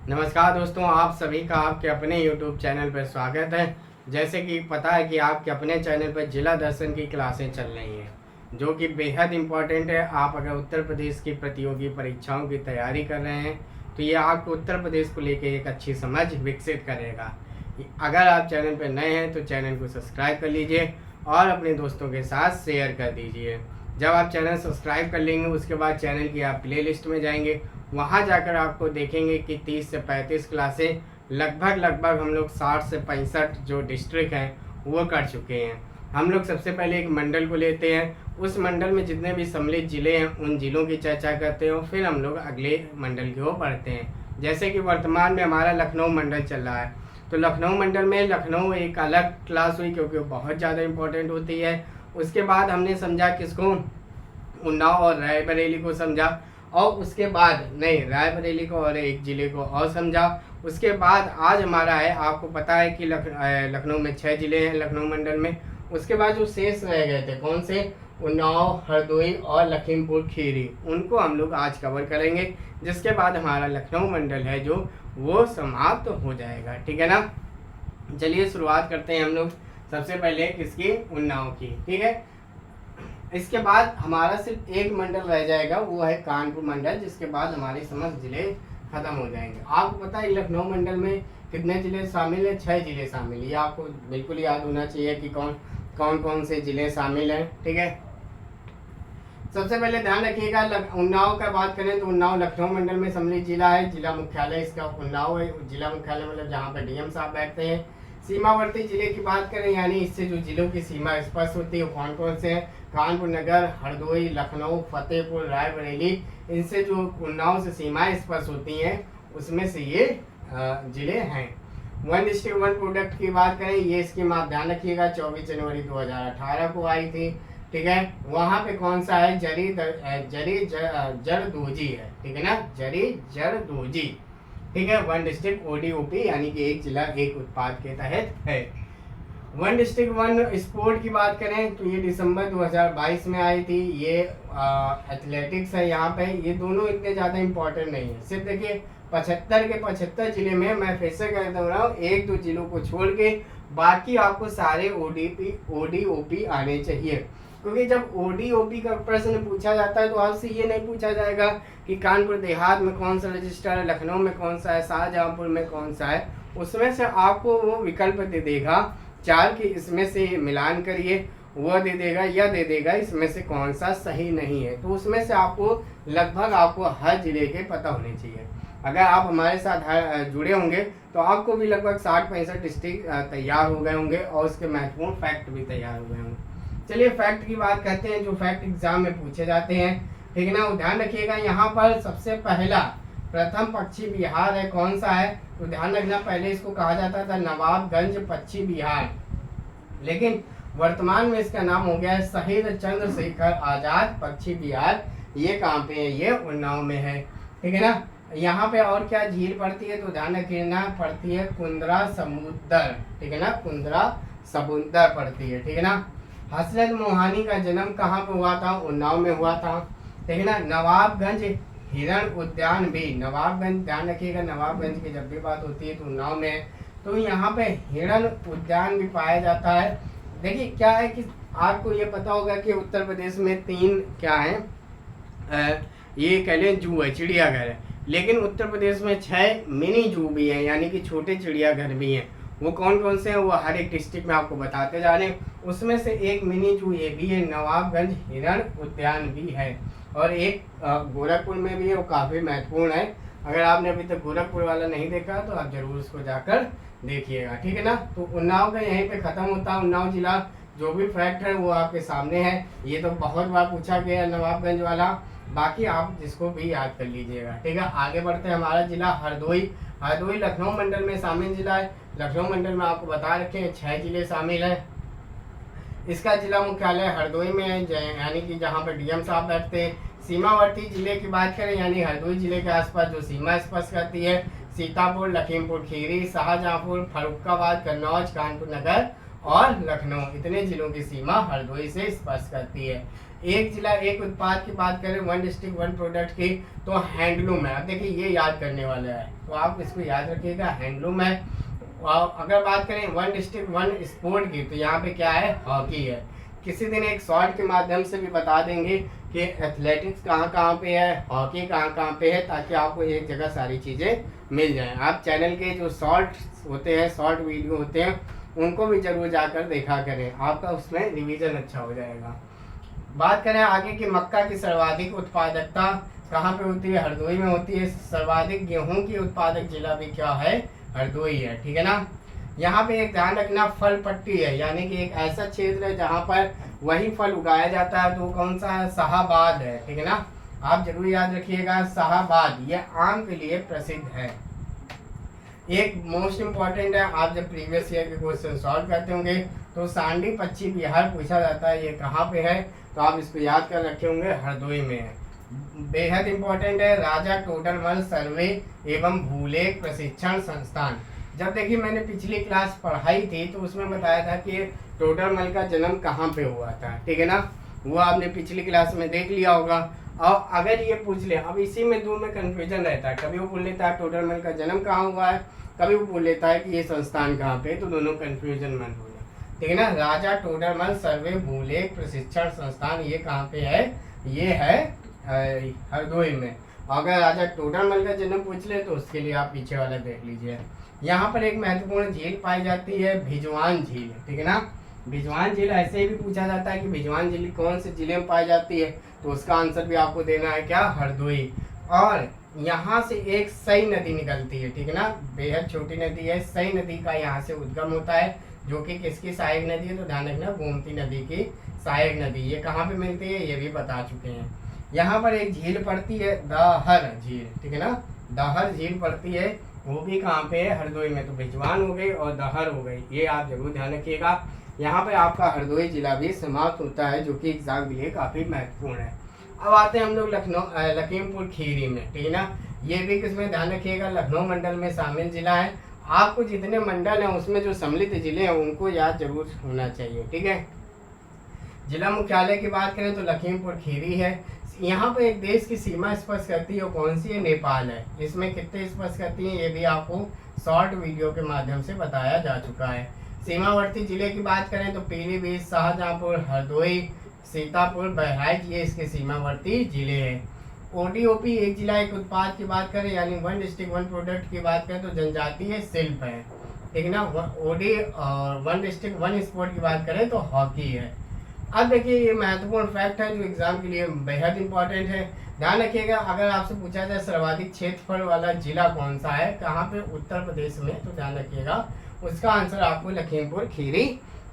नमस्कार दोस्तों, आप सभी का आपके अपने YouTube चैनल पर स्वागत है। जैसे कि पता है कि आपके अपने चैनल पर जिला दर्शन की क्लासें चल रही हैं, जो कि बेहद इम्पॉर्टेंट है। आप अगर उत्तर प्रदेश की प्रतियोगी परीक्षाओं की तैयारी कर रहे हैं तो ये आपको उत्तर प्रदेश को लेकर एक अच्छी समझ विकसित करेगा। अगर आप चैनल पर नए हैं तो चैनल को सब्सक्राइब कर लीजिए और अपने दोस्तों के साथ शेयर कर दीजिए। जब आप चैनल सब्सक्राइब कर लेंगे उसके बाद चैनल की आप प्लेलिस्ट में जाएंगे, वहाँ जाकर आपको देखेंगे कि 30 से 35 क्लासें लगभग हम लोग 60 से 65 जो डिस्ट्रिक्ट हैं वो कर चुके हैं। हम लोग सबसे पहले एक मंडल को लेते हैं, उस मंडल में जितने भी सम्मिलित ज़िले हैं उन ज़िलों की चर्चा करते हैं और फिर हम लोग अगले मंडल की ओर बढ़ते हैं। जैसे कि वर्तमान में हमारा लखनऊ मंडल चल रहा है, तो लखनऊ मंडल में लखनऊ एक अलग क्लास हुई क्योंकि वो बहुत ज़्यादा इम्पोर्टेंट होती है। उसके बाद हमने समझा किसको, उन्नाव और रायबरेली को समझा, और उसके बाद नहीं रायबरेली को और एक ज़िले को और समझा। उसके बाद आज हमारा है, आपको पता है कि लखनऊ में 6 ज़िले हैं लखनऊ मंडल में। उसके बाद जो शेष रह गए थे कौन से, उन्नाव, हरदोई और लखीमपुर खीरी, उनको हम लोग आज कवर करेंगे। जिसके बाद हमारा लखनऊ मंडल है जो वो समाप्त हो जाएगा। ठीक है ना। चलिए शुरुआत करते हैं हम लोग सबसे पहले किसकी, उन्नाव की। ठीक है। इसके बाद हमारा सिर्फ एक मंडल रह जाएगा, वो है कानपुर मंडल। जिसके बाद हमारी समस्त जिले खत्म हो जाएंगे। आपको पता है लखनऊ मंडल में कितने जिले शामिल हैं, 6 जिले शामिल। ये आपको बिल्कुल याद होना चाहिए कि कौन से जिले शामिल हैं। ठीक है। सबसे पहले ध्यान रखिएगा, उन्नाव का बात करें तो उन्नाव लखनऊ मंडल में सम्मिलित जिला है। जिला मुख्यालय इसका उन्नाव है। जिला मुख्यालय मतलब जहाँ पर डीएम साहब बैठते हैं। सीमावर्ती जिले की बात करें, यानी इससे जो जिलों की सीमा स्पष्ट होती है वो कौन कौन से हैं, कानपुर नगर, हरदोई, लखनऊ, फतेहपुर, रायबरेली। इनसे जो उन्नाव से सीमाएं स्पष्ट होती हैं उसमें से ये जिले हैं। वन डिस्ट्रिक्ट वन प्रोडक्ट की बात करें, ये स्कीम आप ध्यान रखिएगा 24 जनवरी 2018 को आई थी। ठीक है। वहाँ पे कौन सा है, जरदोजी है। ठीक है ना, जरदोजी। ठीक है। वन डिस्ट्रिक्ट ODOP यानी कि एक जिला एक उत्पाद के तहत है। वन डिस्ट्रिक्ट वन स्पोर्ट की बात करें तो ये दिसंबर 2022 में आई थी। ये एथलेटिक्स है। यहाँ पे ये दोनों इतने ज़्यादा इम्पोर्टेंट नहीं है। सिर्फ देखिए 75 के 75 जिले में, मैं फिर से कह रहा हूँ, एक दो जिलों को छोड़ के बाकी आपको सारे ODOP आने चाहिए। क्योंकि जब ODOP का प्रश्न पूछा जाता है तो आपसे ये नहीं पूछा जाएगा कि कानपुर देहात में कौन सा रजिस्टर है, लखनऊ में कौन सा है, शाहजहाँपुर में कौन सा है। उसमें से आपको वो विकल्प दे देगा 4 की, इसमें से मिलान करिए, वो दे देगा या दे देगा इसमें से कौन सा सही नहीं है। तो उसमें से आपको लगभग आपको हर जिले के पता होने चाहिए। अगर आप हमारे साथ जुड़े होंगे तो आपको भी लगभग 60-65 डिस्ट्रिक्ट तैयार हो गए होंगे और उसके महत्वपूर्ण फैक्ट भी तैयार हो गए होंगे। चलिए फैक्ट की बात करते हैं, जो फैक्ट एग्जाम में पूछे जाते हैं। ठीक है ना। ध्यान रखिएगा, यहाँ पर सबसे पहला प्रथम पश्चिम बिहार है, कौन सा है तो ध्यान रखना, पहले इसको कहा जाता था नवाबगंज पश्चिम बिहार, लेकिन वर्तमान में इसका नाम हो गया है शहीद चंद्रशेखर आजाद पश्चिम बिहार। ये कहाँ पे है, ये उन्नाव में है। ठीक है ना। यहाँ पे और क्या झील पड़ती है तो ध्यान रखना, पड़ती है कुंद्रा समुद्र। ठीक है ना, कुंद्रा समुद्र पड़ती है। ठीक है ना। हजरत मोहानी का जन्म कहाँ पे हुआ था, उन्नाव में हुआ था। ठीक है ना। नवाबगंज हिरण उद्यान भी, नवाबगंज ध्यान रखिएगा, नवाबगंज की जब भी बात होती है तो उन्नाव में है। तो यहाँ पे हिरण उद्यान भी पाया जाता है। देखिए क्या है कि आपको ये पता होगा कि उत्तर प्रदेश में 3 क्या है, ये कह लें जू है, चिड़ियाघर है। लेकिन उत्तर प्रदेश में 6 मिनी जू भी हैं, यानी कि छोटे चिड़ियाघर भी हैं। वो कौन कौन से हैं वो हर एक डिस्ट्रिक्ट में आपको बताते जा रहे हैं। उसमें से एक मिनी जू ये भी है, नवाबगंज हिरण उद्यान भी है, और एक गोरखपुर में भी है, वो काफ़ी महत्वपूर्ण है। अगर आपने अभी तक गोरखपुर वाला नहीं देखा तो आप जरूर उसको जाकर देखिएगा। ठीक है ना। तो उन्नाव का यहीं पे ख़त्म होता है उन्नाव जिला। जो भी फैक्ट है वो आपके सामने है। ये तो बहुत बार पूछा गया है नवाबगंज वाला, बाकी आप जिसको भी याद कर लीजिएगा। ठीक है। आगे बढ़ते हैं, हमारा जिला हरदोई। हरदोई लखनऊ मंडल में शामिल जिला है। लखनऊ मंडल में आपको बता रखे हैं 6 जिले शामिल हैं। इसका जिला मुख्यालय हरदोई में है, यानी कि जहाँ पर डीएम साहब बैठते हैं। सीमावर्ती जिले की बात करें, यानी हरदोई जिले के आसपास जो सीमा स्पष्ट करती है, सीतापुर, लखीमपुर खीरी, शाहजहाँपुर, फर्रुखाबाद, कन्नौज, कानपुर नगर और लखनऊ, इतने जिलों की सीमा हरदोई से स्पर्श करती है। एक जिला एक उत्पाद की बात करें, वन डिस्ट्रिक्ट वन प्रोडक्ट की, तो हैंडलूम है। अब देखिए ये याद करने वाला है, तो आप इसको याद रखिएगा, हैंडलूम है। और अगर बात करें वन डिस्ट्रिक्ट वन स्पोर्ट की, तो यहाँ पे क्या है, हॉकी है। किसी दिन एक शॉर्ट के माध्यम से भी बता देंगे कि एथलेटिक्स कहाँ कहाँ पे है, हॉकी कहाँ कहाँ पे है, ताकि आपको एक जगह सारी चीज़ें मिल जाएं। आप चैनल के जो शॉर्ट्स होते हैं, शॉर्ट वीडियो होते हैं, उनको भी जरूर जाकर देखा करें, आपका उसमें रिवीजन अच्छा हो जाएगा। बात करें आगे की, मक्का की सर्वाधिक उत्पादकता कहाँ पे होती है, हरदोई में होती है। सर्वाधिक गेहूं की उत्पादक जिला भी क्या है, हरदोई है, ठीक है ना। यहाँ पे एक ध्यान रखना, फल पट्टी है, यानी कि एक ऐसा क्षेत्र है जहाँ पर वही फल उगाया जाता है, तो कौन सा है, शाहाबाद है, ठीक है ना। आप जरूर याद रखिएगा, शाहाबाद ये आम के लिए प्रसिद्ध है। एक मोस्ट इम्पॉर्टेंट है, आप जब प्रीवियस ईयर के क्वेश्चन सॉल्व करते होंगे तो सांडी पश्चिम बिहार पूछा जाता है, ये कहाँ पे है, तो आप इसको याद कर रखे होंगे, हरदोई में है। बेहद इम्पोर्टेंट है, राजा टोडरमल सर्वे एवं भूलेख प्रशिक्षण संस्थान। जब देखिए मैंने पिछली क्लास पढ़ाई थी तो उसमें बताया था कि टोडरमल का जन्म कहाँ पे हुआ था, ठीक है ना, वो आपने पिछली क्लास में देख लिया होगा। और अगर ये पूछ ले, अब इसी में दो में कंफ्यूजन रहता है, कभी वो बोल लेता है टोडरमल का जन्म कहाँ हुआ है, कभी वो बोल लेता है कि ये संस्थान कहाँ पे, तो दोनों कंफ्यूजन मत हो जाए, ठीक है ना। राजा टोडरमल सर्वे भूलेख प्रशिक्षण संस्थान ये कहाँ पे है, ये है हरदोई में। अगर राजा टोडरमल का जन्म पूछ ले तो उसके लिए आप पीछे वाला देख लीजिए। यहाँ पर एक महत्वपूर्ण झील पाई जाती है, भिजवान झील, ठीक है ना। भिजवान झील ऐसे ही भी पूछा जाता है कि भिजवान झील कौन से जिले में पाई जाती है, तो उसका आंसर भी आपको देना है क्या, हरदोई। और यहाँ से एक सई नदी निकलती है, ठीक है ना, बेहद छोटी नदी है, सई नदी का यहाँ से उद्गम होता है, जो कि किसकी सहायक नदी है, तो ध्यान रखना गोमती नदी की सहायक नदी। ये कहाँ पे मिलती है, ये भी बता चुके हैं। यहाँ पर एक झील पड़ती है, दहर झील, ठीक है ना, दहर झील पड़ती है, वो भी कहाँ पे है, हरदोई में। तो भिजवान हो गई और दहर हो गई, ये आप जरूर ध्यान रखिएगा। यहाँ पे आपका हरदोई जिला भी समाप्त होता है, जो कि एग्जाम के लिए काफी महत्वपूर्ण है। अब आते हैं हम लोग लखीमपुर खीरी में, ठीक है ना, ये भी किसमें, ध्यान रखिएगा, लखनऊ मंडल में शामिल जिला है। आपको जितने मंडल हैं उसमें जो सम्मिलित जिले हैं उनको याद जरूर होना चाहिए, ठीक है। जिला मुख्यालय की बात करें तो लखीमपुर खीरी है। यहाँ पर एक देश की सीमा स्पर्श करती है, वो कौन सी है, नेपाल है। इसमें कितने स्पर्श करती है, ये भी आपको शॉर्ट वीडियो के माध्यम से बताया जा चुका है। सीमावर्ती जिले की बात करें तो पीलीभीत, शाहजहांपुर, हरदोई, सीतापुर, बहराइच ये इसके सीमावर्ती जिले हैं। ओडीओपी एक जिला एक उत्पाद की बात करें, यानी वन डिस्ट्रिक्ट वन प्रोडक्ट की बात करें तो जनजातीय शिल्प है, ठीक है ना। ओडी और वन डिस्ट्रिक्ट वन स्पोर्ट की बात करें तो हॉकी है। अब देखिए ये महत्वपूर्ण फैक्ट है जो एग्जाम के लिए बेहद इंपॉर्टेंट है, ध्यान रखिएगा। अगर आपसे पूछा जाए सर्वाधिक क्षेत्रफल वाला जिला कौन सा है, कहाँ पे, उत्तर प्रदेश में, तो ध्यान रखिएगा उसका आंसर आपको लखीमपुर खीरी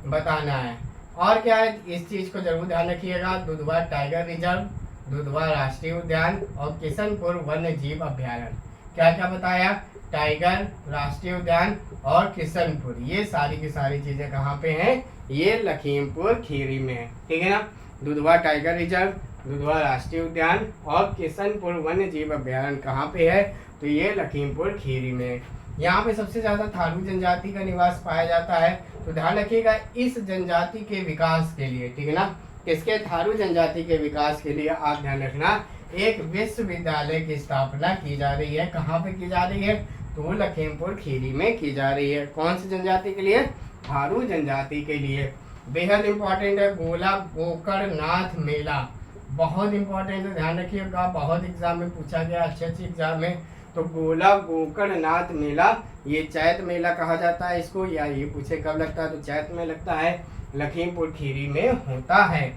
बताना है। और क्या है, इस चीज को जरूर ध्यान रखिएगा, दुधवा टाइगर रिजर्व, दुधवा राष्ट्रीय उद्यान और किशनपुर वन्य जीव अभ्यारण्य। क्या क्या बताया, टाइगर, राष्ट्रीय उद्यान और किशनपुर, ये सारी की सारी चीजें कहाँ पे हैं, ये लखीमपुर खीरी में है, ठीक है ना। दुधवा टाइगर रिजर्व, दुधवा राष्ट्रीय उद्यान और किशनपुर वन्य जीव अभ्यारण्य कहाँ पे है, तो ये लखीमपुर खीरी में। यहाँ पे सबसे ज्यादा थारू जनजाति का निवास पाया जाता है, तो ध्यान रखिएगा इस जनजाति के विकास के लिए, ठीक है ना, किसके, थारू जनजाति के विकास के लिए आप ध्यान रखना एक विश्वविद्यालय की स्थापना की जा रही है। कहाँ पे की जा रही है, तो लखीमपुर खीरी में की जा रही है। कौन सी जनजाति के लिए, थारू जनजाति के लिए। बेहद इंपॉर्टेंट है, गोला गोकर्णनाथ मेला, बहुत इंपॉर्टेंट है, ध्यान रखिएगा, बहुत एग्जाम में पूछा गया, अच्छे एग्जाम में। तो गोला गोकर्णनाथ मेला, ये चैत मेला कहा जाता है इसको, या ये पूछे कब लगता है, तो चैत में लगता है, लखीमपुर खीरी में होता है।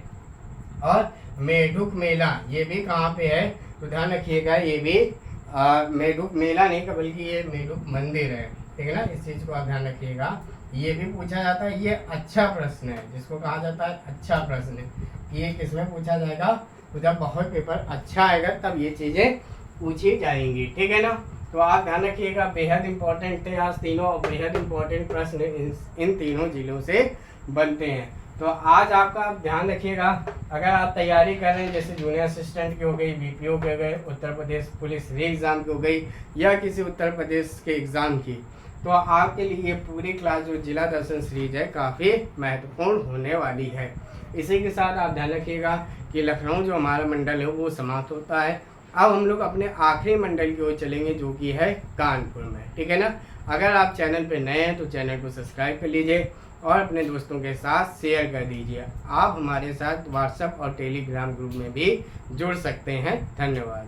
और मेढुक मेला ये भी कहाँ पे है, तो ध्यान रखिएगा ये भी मेढुक मेला नहीं बल्कि ये मेढुक मंदिर है, ठीक है ना, इस चीज को आप ध्यान रखिएगा। ये भी पूछा जाता है, ये अच्छा प्रश्न है, जिसको कहा जाता है अच्छा प्रश्न है, कि ये किसमें पूछा जाएगा, तो जब बहुत पेपर अच्छा आएगा तब ये चीजें पूछी जाएंगी, ठीक है ना। तो आप ध्यान रखिएगा, बेहद इंपॉर्टेंट थे आज तीनों, और बेहद इंपॉर्टेंट प्रश्न इन तीनों जिलों से बनते हैं। तो आज आपका ध्यान रखिएगा, अगर आप तैयारी कर रहे हैं जैसे जूनियर असिस्टेंट की हो गई, बीपीओ के गए, उत्तर प्रदेश पुलिस री एग्ज़ाम की हो गई, या किसी उत्तर प्रदेश के एग्ज़ाम की, तो आपके लिए ये पूरी क्लास जो जिला दर्शन सीरीज है काफ़ी महत्वपूर्ण होने वाली है। इसी के साथ आप ध्यान रखिएगा कि लखनऊ जो हमारा मंडल है वो समाप्त होता है। अब हम लोग अपने आखिरी मंडल की ओर चलेंगे जो कि है कानपुर में, ठीक है ना। अगर आप चैनल पे नए हैं तो चैनल को सब्सक्राइब कर लीजिए और अपने दोस्तों के साथ शेयर कर दीजिए। आप हमारे साथ व्हाट्सएप और टेलीग्राम ग्रुप में भी जुड़ सकते हैं। धन्यवाद।